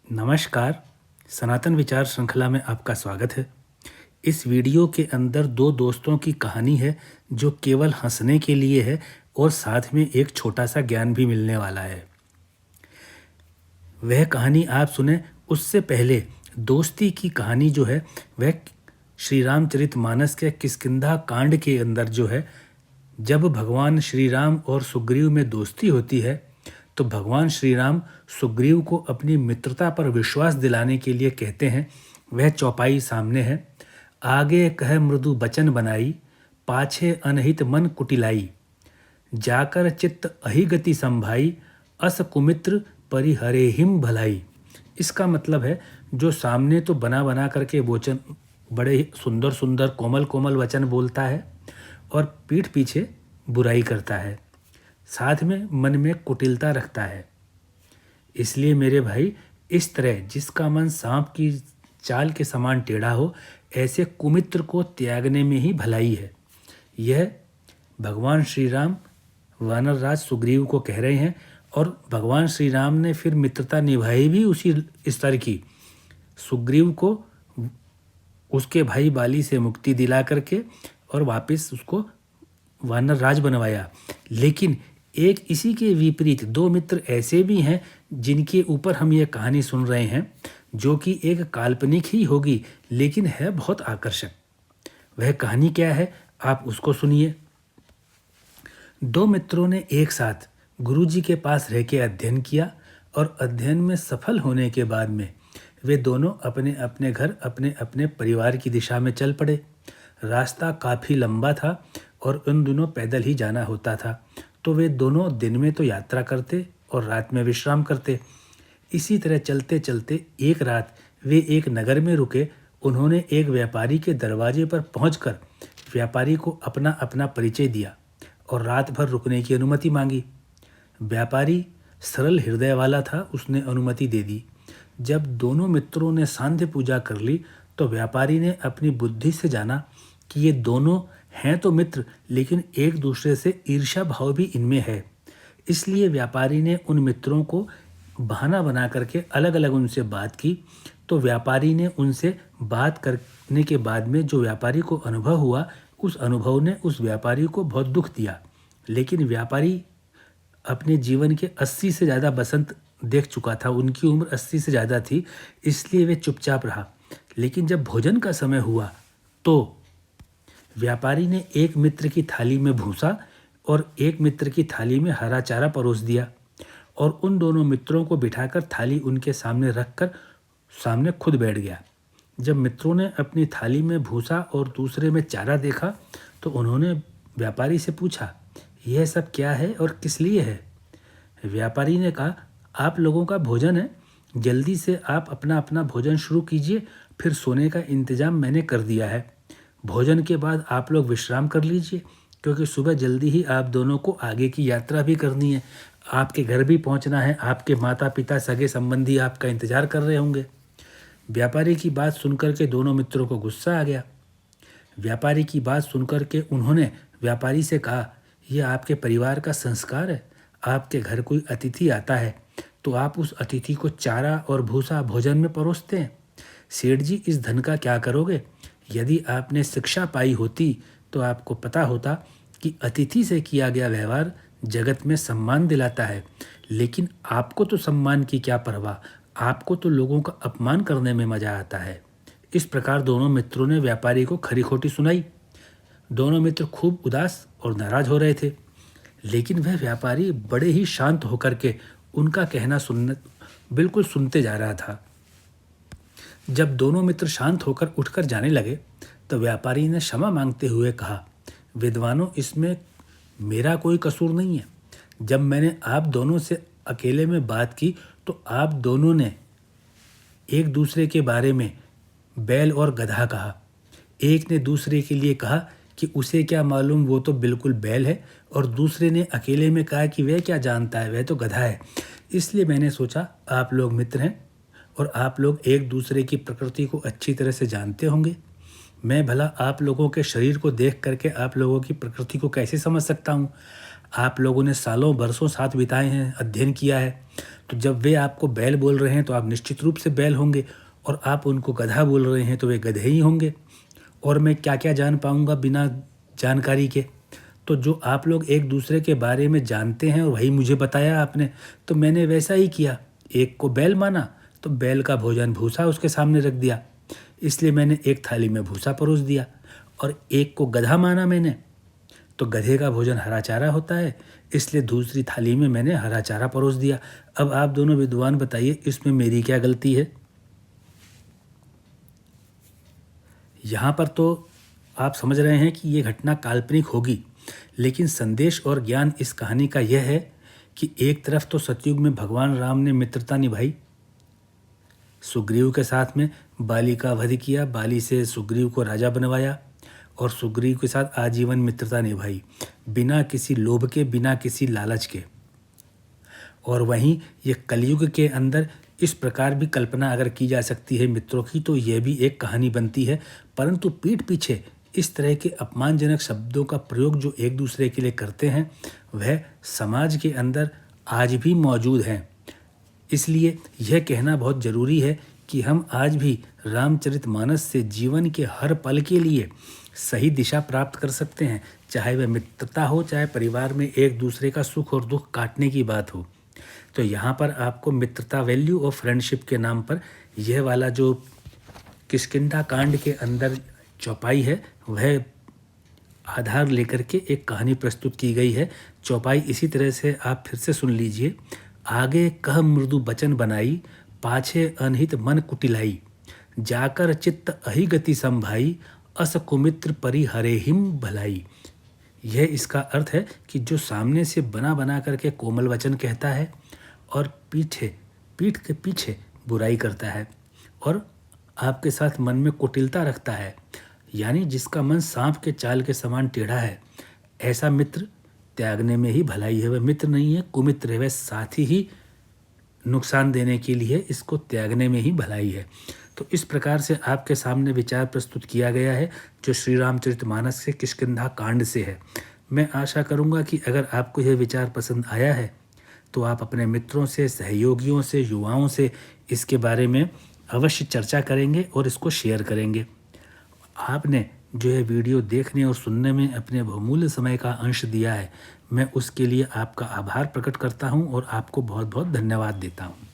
नमस्कार, सनातन विचार श्रृंखला में आपका स्वागत है। इस वीडियो के अंदर दो दोस्तों की कहानी है जो केवल हंसने के लिए है और साथ में एक छोटा सा ज्ञान भी मिलने वाला है। वह कहानी आप सुने उससे पहले दोस्ती की कहानी जो है वह श्री रामचरितमानस के किष्किंधा कांड के अंदर जो है, जब भगवान श्री राम और सुग्रीव में दोस्ती होती है तो भगवान श्री राम सुग्रीव को अपनी मित्रता पर विश्वास दिलाने के लिए कहते हैं। वह चौपाई सामने है। आगे कह मृदु बचन बनाई, पाछे अनहित मन कुटिलाई, जाकर चित्त अहिगति संभाई, अस कुमित्र परिहरे हिम भलाई। इसका मतलब है जो सामने तो बना बना करके वचन बड़े ही सुंदर सुंदर कोमल कोमल वचन बोलता है और पीठ पीछे बुराई करता है, साथ में मन में कुटिलता रखता है। इसलिए मेरे भाई, इस तरह जिसका मन सांप की चाल के समान टेढ़ा हो, ऐसे कुमित्र को त्यागने में ही भलाई है। यह भगवान श्री राम वानरराज सुग्रीव को कह रहे हैं और भगवान श्री राम ने फिर मित्रता निभाई भी उसी स्तर की। सुग्रीव को उसके भाई बाली से मुक्ति दिला करके और वापस उसको वानरराज बनवाया। लेकिन एक इसी के विपरीत दो मित्र ऐसे भी हैं जिनके ऊपर हम ये कहानी सुन रहे हैं, जो कि एक काल्पनिक ही होगी लेकिन है बहुत आकर्षक। वह कहानी क्या है, आप उसको सुनिए। दो मित्रों ने एक साथ गुरुजी के पास रह के अध्ययन किया और अध्ययन में सफल होने के बाद में वे दोनों अपने अपने घर अपने अपने परिवार की दिशा में चल पड़े। रास्ता काफ़ी लंबा था और उन दोनों पैदल ही जाना होता था, तो वे दोनों दिन में तो यात्रा करते और रात में विश्राम करते। इसी तरह चलते चलते एक रात वे एक नगर में रुके। उन्होंने एक व्यापारी के दरवाजे पर पहुंचकर व्यापारी को अपना अपना परिचय दिया और रात भर रुकने की अनुमति मांगी। व्यापारी सरल हृदय वाला था, उसने अनुमति दे दी। जब दोनों मित्रों ने सांध्य पूजा कर ली तो व्यापारी ने अपनी बुद्धि से जाना कि ये दोनों हैं तो मित्र, लेकिन एक दूसरे से ईर्ष्या भाव भी इनमें है। इसलिए व्यापारी ने उन मित्रों को बहाना बना करके अलग अलग उनसे बात की। तो व्यापारी ने उनसे बात करने के बाद में जो व्यापारी को अनुभव हुआ, उस अनुभव ने उस व्यापारी को बहुत दुख दिया। लेकिन व्यापारी अपने जीवन के 80 से ज़्यादा बसंत देख चुका था, उनकी उम्र 80 से ज़्यादा थी, इसलिए वे चुपचाप रहा। लेकिन जब भोजन का समय हुआ तो व्यापारी ने एक मित्र की थाली में भूसा और एक मित्र की थाली में हरा चारा परोस दिया और उन दोनों मित्रों को बिठाकर थाली उनके सामने रखकर सामने खुद बैठ गया। जब मित्रों ने अपनी थाली में भूसा और दूसरे में चारा देखा तो उन्होंने व्यापारी से पूछा, यह सब क्या है और किस लिए है? व्यापारी ने कहा, आप लोगों का भोजन है, जल्दी से आप अपना अपना भोजन शुरू कीजिए, फिर सोने का इंतजाम मैंने कर दिया है। भोजन के बाद आप लोग विश्राम कर लीजिए, क्योंकि सुबह जल्दी ही आप दोनों को आगे की यात्रा भी करनी है, आपके घर भी पहुंचना है, आपके माता पिता सगे संबंधी आपका इंतजार कर रहे होंगे। व्यापारी की बात सुनकर के दोनों मित्रों को गुस्सा आ गया। व्यापारी की बात सुनकर के उन्होंने व्यापारी से कहा, यह आपके परिवार का संस्कार है। आपके घर कोई अतिथि आता है तो आप उस अतिथि को चारा और भूसा भोजन में परोसते हैं। सेठ जी, इस धन का क्या करोगे? यदि आपने शिक्षा पाई होती तो आपको पता होता कि अतिथि से किया गया व्यवहार जगत में सम्मान दिलाता है। लेकिन आपको तो सम्मान की क्या परवाह, आपको तो लोगों का अपमान करने में मजा आता है। इस प्रकार दोनों मित्रों ने व्यापारी को खरी खोटी सुनाई। दोनों मित्र खूब उदास और नाराज हो रहे थे, लेकिन वह व्यापारी बड़े ही शांत होकर के उनका कहना बिल्कुल सुनते जा रहा था। जब दोनों मित्र शांत होकर उठकर जाने लगे तो व्यापारी ने क्षमा मांगते हुए कहा, विद्वानों, इसमें मेरा कोई कसूर नहीं है। जब मैंने आप दोनों से अकेले में बात की तो आप दोनों ने एक दूसरे के बारे में बैल और गधा कहा। एक ने दूसरे के लिए कहा कि उसे क्या मालूम, वो तो बिल्कुल बैल है, और दूसरे ने अकेले में कहा कि वह क्या जानता है, वह तो गधा है। इसलिए मैंने सोचा आप लोग मित्र हैं और आप लोग एक दूसरे की प्रकृति को अच्छी तरह से जानते होंगे। मैं भला आप लोगों के शरीर को देख करके आप लोगों की प्रकृति को कैसे समझ सकता हूँ? आप लोगों ने सालों बरसों साथ बिताए हैं, अध्ययन किया है, तो जब वे आपको बैल बोल रहे हैं तो आप निश्चित रूप से बैल होंगे, और आप उनको गधा बोल रहे हैं तो वे गधे ही होंगे। और मैं क्या क्या जान पाऊँगा बिना जानकारी के? तो जो आप लोग एक दूसरे के बारे में जानते हैं और वही मुझे बताया आपने, तो मैंने वैसा ही किया। एक को बैल माना तो बैल का भोजन भूसा उसके सामने रख दिया, इसलिए मैंने एक थाली में भूसा परोस दिया। और एक को गधा माना मैंने, तो गधे का भोजन हरा चारा होता है, इसलिए दूसरी थाली में मैंने हरा चारा परोस दिया। अब आप दोनों विद्वान बताइए, इसमें मेरी क्या गलती है? यहाँ पर तो आप समझ रहे हैं कि ये घटना काल्पनिक होगी, लेकिन संदेश और ज्ञान इस कहानी का यह है कि एक तरफ तो सतयुग में भगवान राम ने मित्रता निभाई, सुग्रीव के साथ में बाली का वध किया, बाली से सुग्रीव को राजा बनवाया और सुग्रीव के साथ आजीवन मित्रता निभाई, बिना किसी लोभ के, बिना किसी लालच के। और वहीं ये कलयुग के अंदर इस प्रकार भी कल्पना अगर की जा सकती है मित्रों की, तो यह भी एक कहानी बनती है। परंतु पीठ पीछे इस तरह के अपमानजनक शब्दों का प्रयोग जो एक दूसरे के लिए करते हैं, वह समाज के अंदर आज भी मौजूद हैं। इसलिए यह कहना बहुत ज़रूरी है कि हम आज भी रामचरितमानस से जीवन के हर पल के लिए सही दिशा प्राप्त कर सकते हैं, चाहे वह मित्रता हो, चाहे परिवार में एक दूसरे का सुख और दुख काटने की बात हो। तो यहाँ पर आपको मित्रता वैल्यू और फ्रेंडशिप के नाम पर यह वाला जो किष्किंधा कांड के अंदर चौपाई है, वह आधार लेकर के एक कहानी प्रस्तुत की गई है। चौपाई इसी तरह से आप फिर से सुन लीजिए। आगे कह मृदु बचन बनाई, पाछे अनहित मन कुटिलाई, जाकर चित्त अहि गति संभाई, अस कुमित्र परि हरे हिम भलाई। यह इसका अर्थ है कि जो सामने से बना बना करके कोमल वचन कहता है और पीठ के पीछे बुराई करता है और आपके साथ मन में कुटिलता रखता है, यानी जिसका मन सांप के चाल के समान टेढ़ा है, ऐसा मित्र त्यागने में ही भलाई है। वह मित्र नहीं है, कुमित्र है, वह साथी ही नुकसान देने के लिए, इसको त्यागने में ही भलाई है। तो इस प्रकार से आपके सामने विचार प्रस्तुत किया गया है जो श्री रामचरितमानस के किष्किंधा कांड से है। मैं आशा करूँगा कि अगर आपको यह विचार पसंद आया है तो आप अपने मित्रों से, सहयोगियों से, युवाओं से इसके बारे में अवश्य चर्चा करेंगे और इसको शेयर करेंगे। आपने जो है वीडियो देखने और सुनने में अपने बहुमूल्य समय का अंश दिया है, मैं उसके लिए आपका आभार प्रकट करता हूं और आपको बहुत बहुत धन्यवाद देता हूं।